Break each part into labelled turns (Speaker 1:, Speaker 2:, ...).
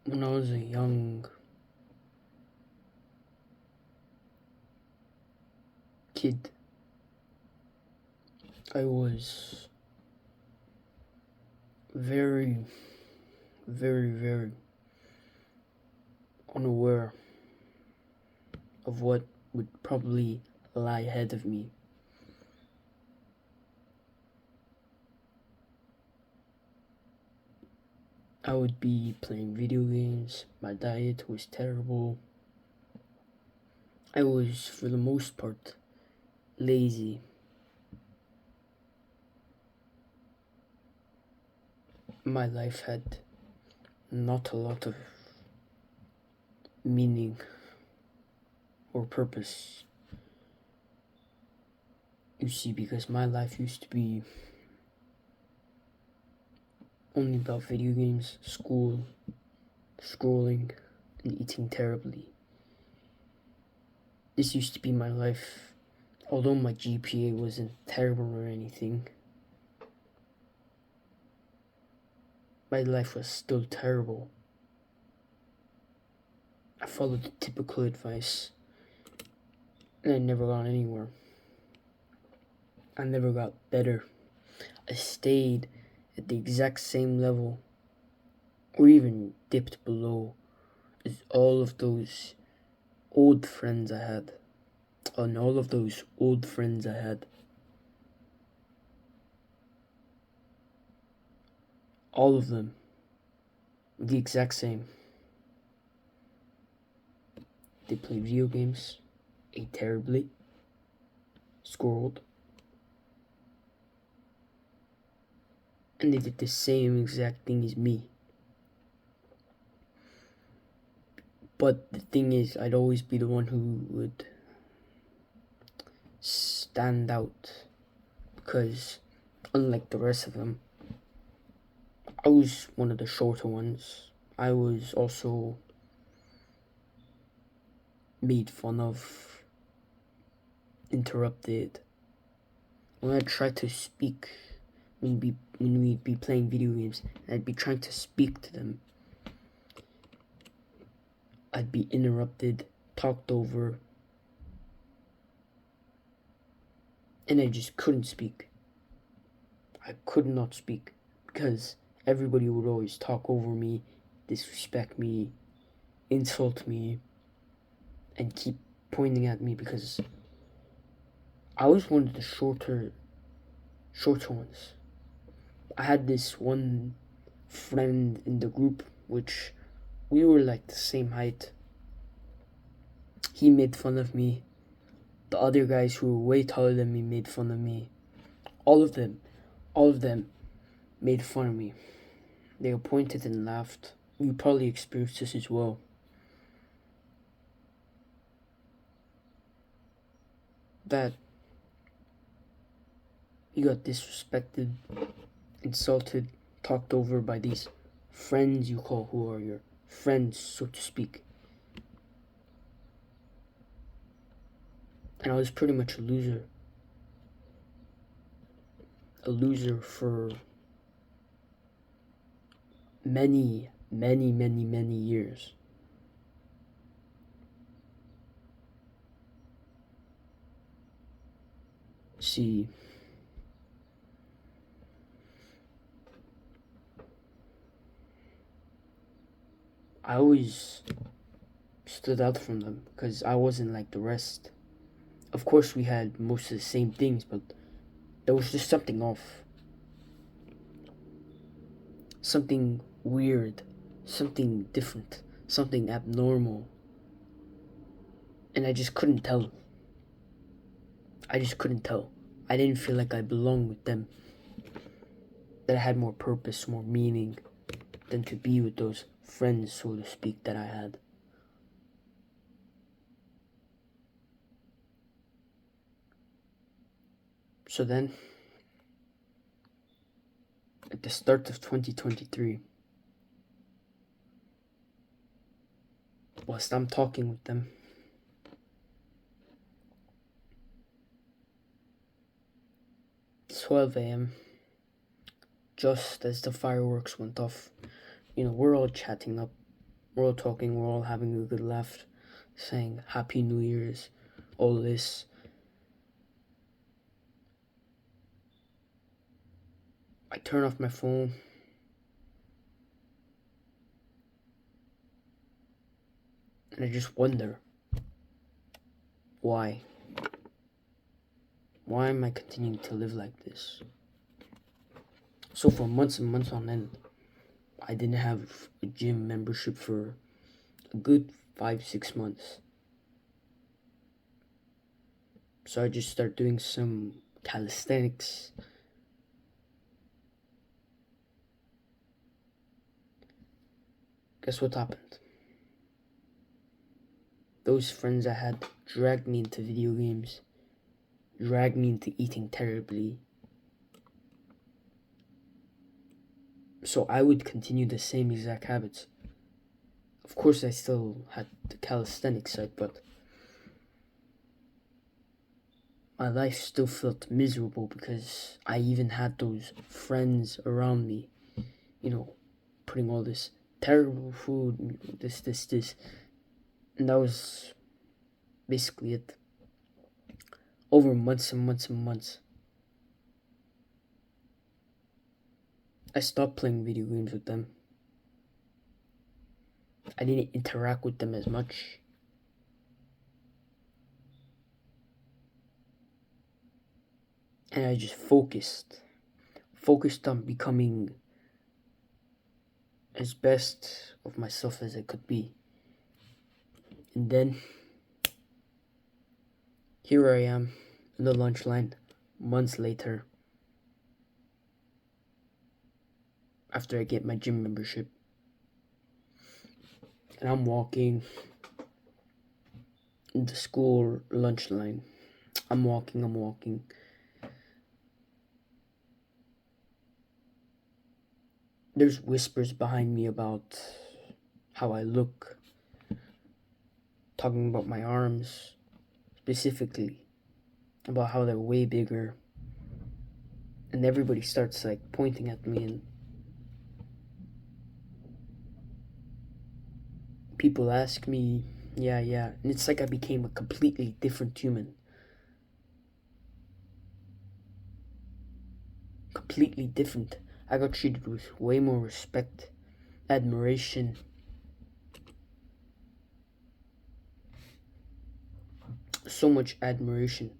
Speaker 1: When I was a young kid, I was very, very unaware of what would probably lie ahead of me. I would be playing video games, my diet was terrible. I was, for the most part, lazy. My life had not a lot of meaning or purpose. You see, because my life used to be only about video games, school, scrolling, and eating terribly. This used to be my life. Although my GPA wasn't terrible or anything, my life was still terrible. I followed the typical advice, and I never got anywhere. I never got better. I stayed at the exact same level, or even dipped below, as all of those old friends I had. And all of those old friends I had. All of them. The exact same. They played video games, ate terribly, scored, and they did the same exact thing as me. But the thing is, I'd always be the one who would stand out, because unlike the rest of them, I was one of the shorter ones. I was also made fun of, interrupted. When I tried to speak, when we'd be playing video games, and I'd be trying to speak to them, I'd be interrupted, talked over, and I just couldn't speak. I could not speak because everybody would always talk over me, disrespect me, insult me, and keep pointing at me because I was one of the shorter ones. I had this one friend in the group which we were like the same height. He made fun of me. The other guys who were way taller than me made fun of me. All of them made fun of me. They pointed and laughed. You probably experienced this as well. That you got disrespected, insulted, talked over by these friends you call, who are your friends, so to speak. And I was pretty much a loser. A loser for many years. See, I always stood out from them because I wasn't like the rest. Of course, we had most of the same things, but there was just something off. Something weird, something different, something abnormal. And I just couldn't tell. I just couldn't tell. I didn't feel like I belonged with them. That I had more purpose, more meaning than to be with those friends, so to speak, that I had. So then, at the start of 2023, whilst I'm talking with them, it's 12 a.m., just as the fireworks went off. We're all chatting up. We're all talking, we're all having a good laugh, saying Happy New Year's, all this. I turn off my phone. And I just wonder, why? Why am I continuing to live like this? So for months and months on end, I didn't have a gym membership for a good 5-6 months. So I just started doing some calisthenics. Guess what happened? Those friends I had dragged me into video games, dragged me into eating terribly. So I would continue the same exact habits. Of course, I still had the calisthenics side, but my life still felt miserable because I even had those friends around me, putting all this terrible food, this. And that was basically it. Over months and months and months, I stopped playing video games with them. I didn't interact with them as much. And I just focused on becoming as best of myself as I could be. And then here I am in the lunch line months later, after I get my gym membership. And I'm walking in the school lunch line. I'm walking. There's whispers behind me about how I look, talking about my arms, specifically, about how they're way bigger. And everybody starts pointing at me, and people ask me, yeah, and it's like I became a completely different human. Completely different. I got treated with way more respect, admiration. So much admiration.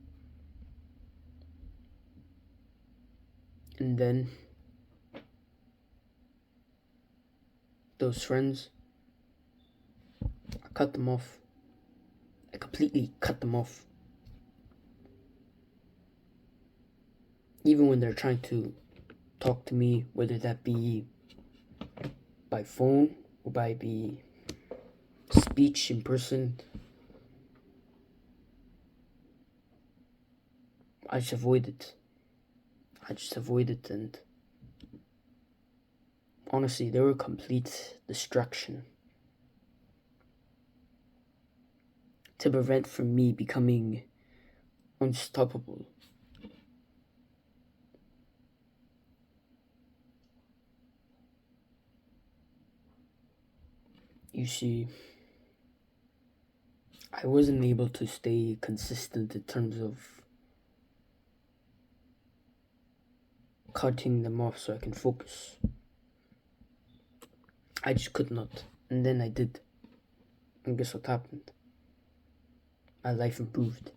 Speaker 1: And then those friends, I cut them off. I completely cut them off. Even when they're trying to talk to me, whether that be by phone or by speech in person, I just avoid it. And honestly, they were a complete distraction to prevent from me becoming unstoppable. You see, I wasn't able to stay consistent in terms of cutting them off so I can focus. I just could not. And then I did. And guess what happened? My life improved.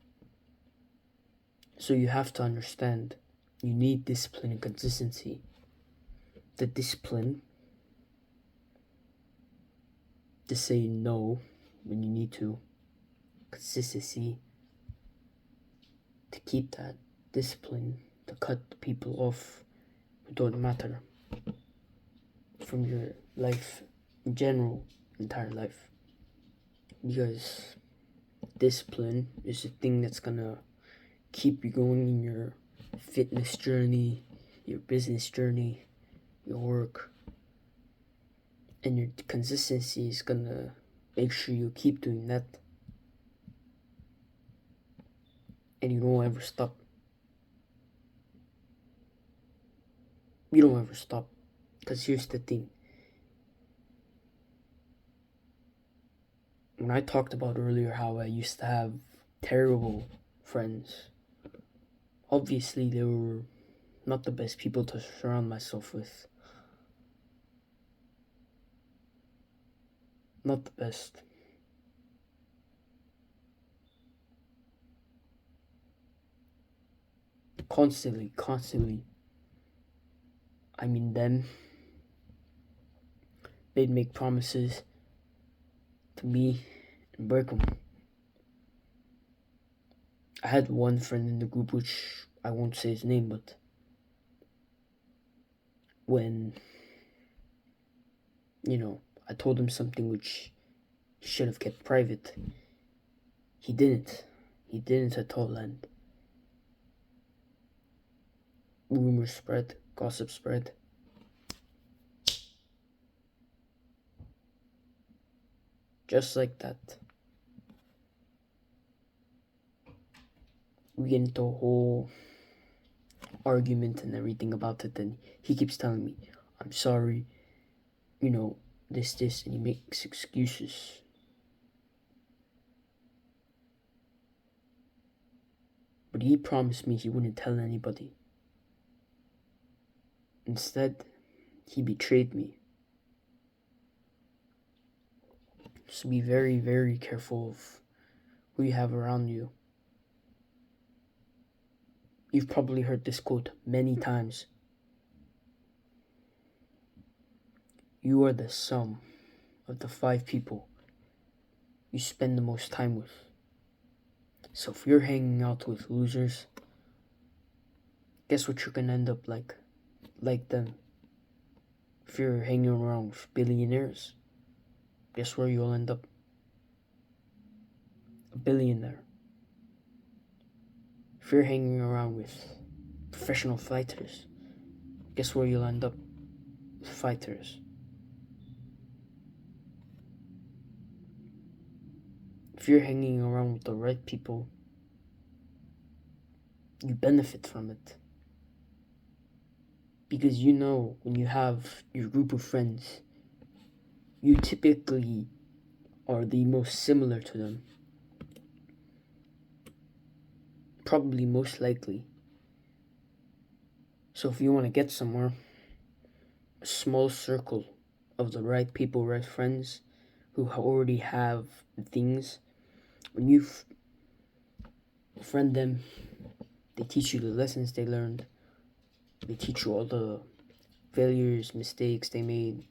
Speaker 1: So you have to understand, you need discipline and consistency. The discipline to say no when you need to. Consistency to keep that discipline, to cut people off who don't matter from your life in general, entire life. Because discipline is the thing that's gonna keep you going in your fitness journey, your business journey, your work. And your consistency is gonna make sure you keep doing that. And you don't ever stop. You don't ever stop. Because here's the thing. when I talked about earlier how I used to have terrible friends, obviously they were not the best people to surround myself with. Not the best. Constantly. I mean, them. They'd make promises to me and break them. I had one friend in the group, which I won't say his name, but when, I told him something which he should have kept private, he didn't. He didn't at all, and rumors spread, gossip spread. Just like that. We get into a whole argument and everything about it, and he keeps telling me, I'm sorry, this, and he makes excuses. But he promised me he wouldn't tell anybody. Instead, he betrayed me. So be very, very careful of who you have around you. You've probably heard this quote many times. You are the sum of the 5 people you spend the most time with. So if you're hanging out with losers, guess what you're gonna end up like? Like them. If you're hanging around with billionaires, guess where you'll end up? A billionaire. If you're hanging around with professional fighters, guess where you'll end up? With fighters. If you're hanging around with the right people, you benefit from it. Because when you have your group of friends, you typically are the most similar to them. Probably most likely. So if you want to get somewhere, a small circle of the right people, right friends, who already have things, when you friend them, they teach you the lessons they learned. They teach you all the failures, mistakes they made.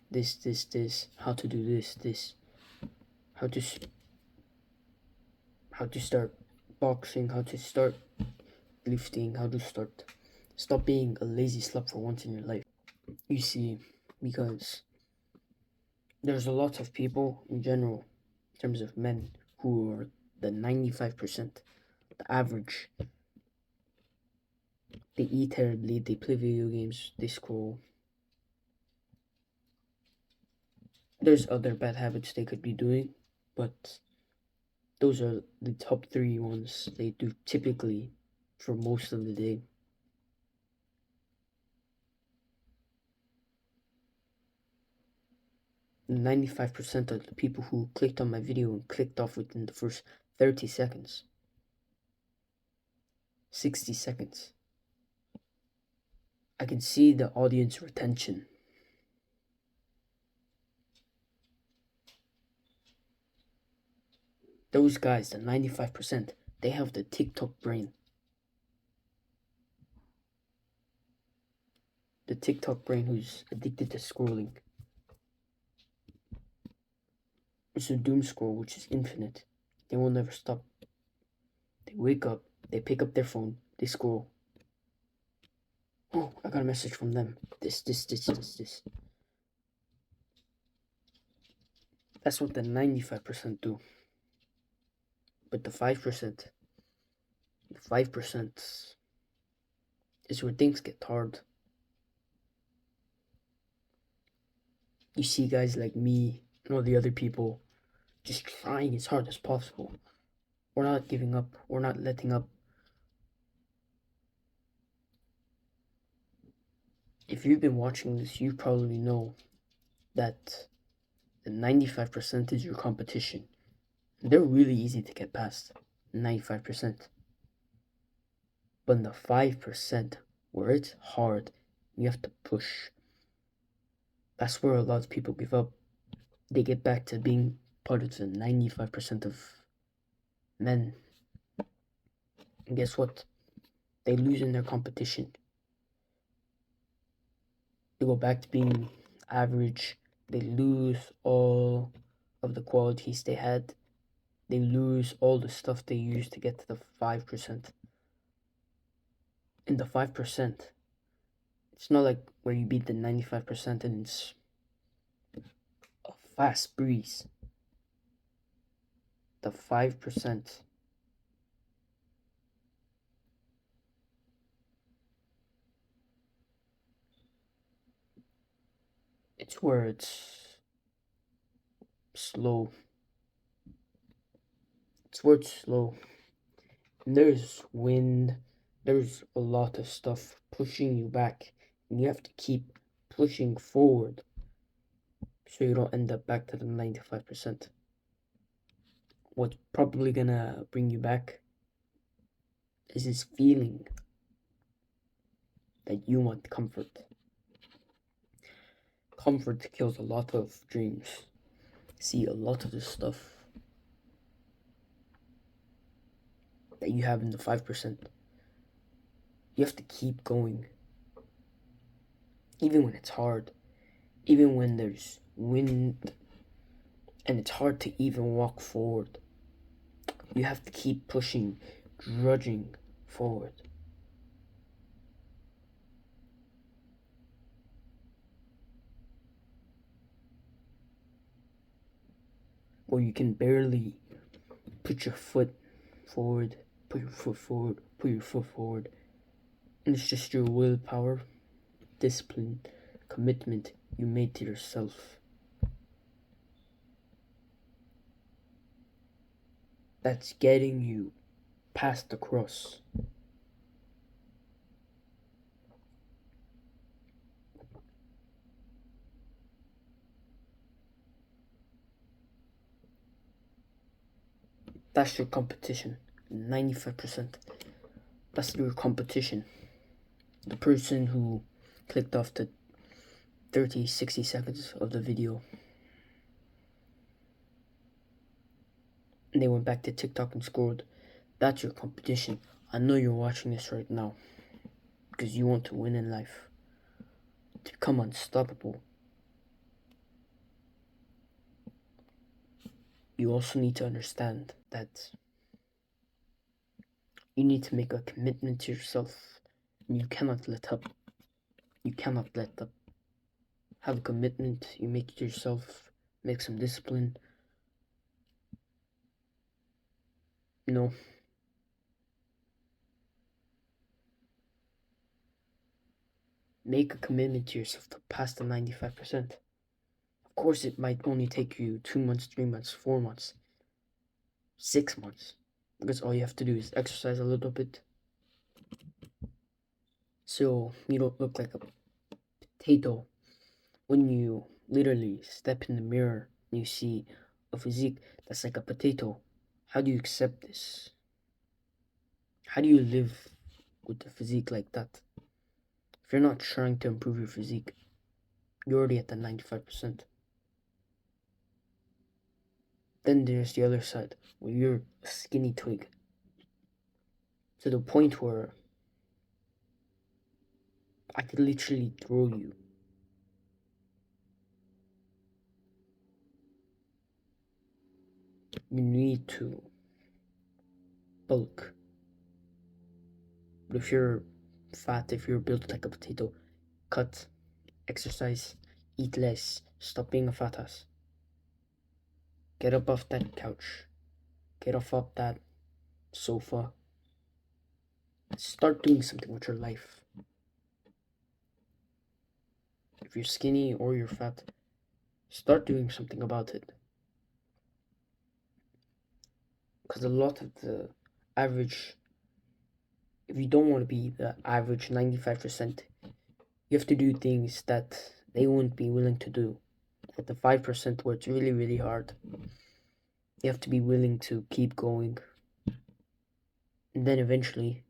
Speaker 1: This, how to do this, how to start boxing, how to start lifting, how to stop being a lazy slut for once in your life. You see, because there's a lot of people in general, in terms of men, who are the 95%, the average. They eat terribly, they play video games, they scroll. There's other bad habits they could be doing, but those are the top 3 ones they do typically for most of the day. And 95% of the people who clicked on my video and clicked off within the first 30 seconds. 60 seconds. I can see the audience retention. Those guys, the 95%, they have the TikTok brain. The TikTok brain who's addicted to scrolling. It's a doom scroll which is infinite. They will never stop. They wake up, they pick up their phone, they scroll. Oh, I got a message from them. This. That's what the 95% do. But the 5% is where things get hard. You see guys like me and all the other people just trying as hard as possible. We're not giving up. We're not letting up. If you've been watching this, you probably know that the 95% is your competition. They're really easy to get past, 95%. But in the 5%, where it's hard, you have to push. That's where a lot of people give up. They get back to being part of the 95% of men. And guess what? They lose in their competition. They go back to being average. They lose all of the qualities they had. They lose all the stuff they used to get to the 5%. In the 5%, it's not like where you beat the 95% and it's a fast breeze. The 5%, it's where it's slow. It's where it's slow. And there's wind, there's a lot of stuff pushing you back, and you have to keep pushing forward so you don't end up back to the 95%. What's probably gonna bring you back is this feeling that you want comfort. Comfort kills a lot of dreams. See, a lot of the stuff that you have in the 5%, you have to keep going. Even when it's hard, even when there's wind and it's hard to even walk forward, you have to keep pushing, drudging forward. Or you can barely put your foot forward, put your foot forward, put your foot forward. And it's just your willpower, discipline, commitment you made to yourself. That's getting you past the cross. That's your competition. 95%. That's your competition. The person who clicked off the 30, 60 seconds of the video and they went back to TikTok and scrolled. That's your competition. I know you're watching this right now because you want to win in life, to become unstoppable. You also need to understand that you need to make a commitment to yourself. You cannot let up. You cannot let up. Have a commitment you make to yourself. Make some discipline. No. Make a commitment to yourself to pass the 95%. Of course, it might only take you 2 months, 3 months, 4 months, 6 months. Because all you have to do is exercise a little bit. So you don't look like a potato when you literally step in the mirror and you see a physique that's like a potato. How do you accept this? How do you live with a physique like that? If you're not trying to improve your physique, you're already at the 95%. Then there's the other side, where you're a skinny twig. To the point where I could literally throw you. You need to bulk. But if you're fat, if you're built like a potato, cut, exercise, eat less, stop being a fat ass. Get up off that couch. Get off that sofa. Start doing something with your life. If you're skinny or you're fat, start doing something about it. Because a lot of the average, if you don't want to be the average 95%, you have to do things that they won't be willing to do. at the 5% where it's really, really hard. You have to be willing to keep going. And then eventually,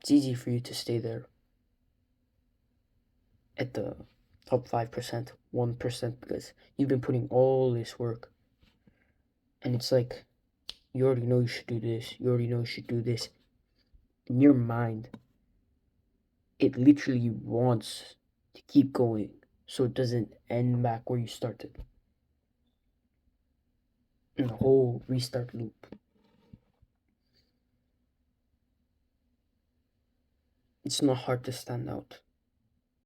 Speaker 1: it's easy for you to stay there at the top 5%, 1%, because you've been putting all this work. And it's like, you already know you should do this, you already know you should do this. In your mind, it literally wants to keep going so it doesn't end back where you started. In the whole restart loop. It's not hard to stand out.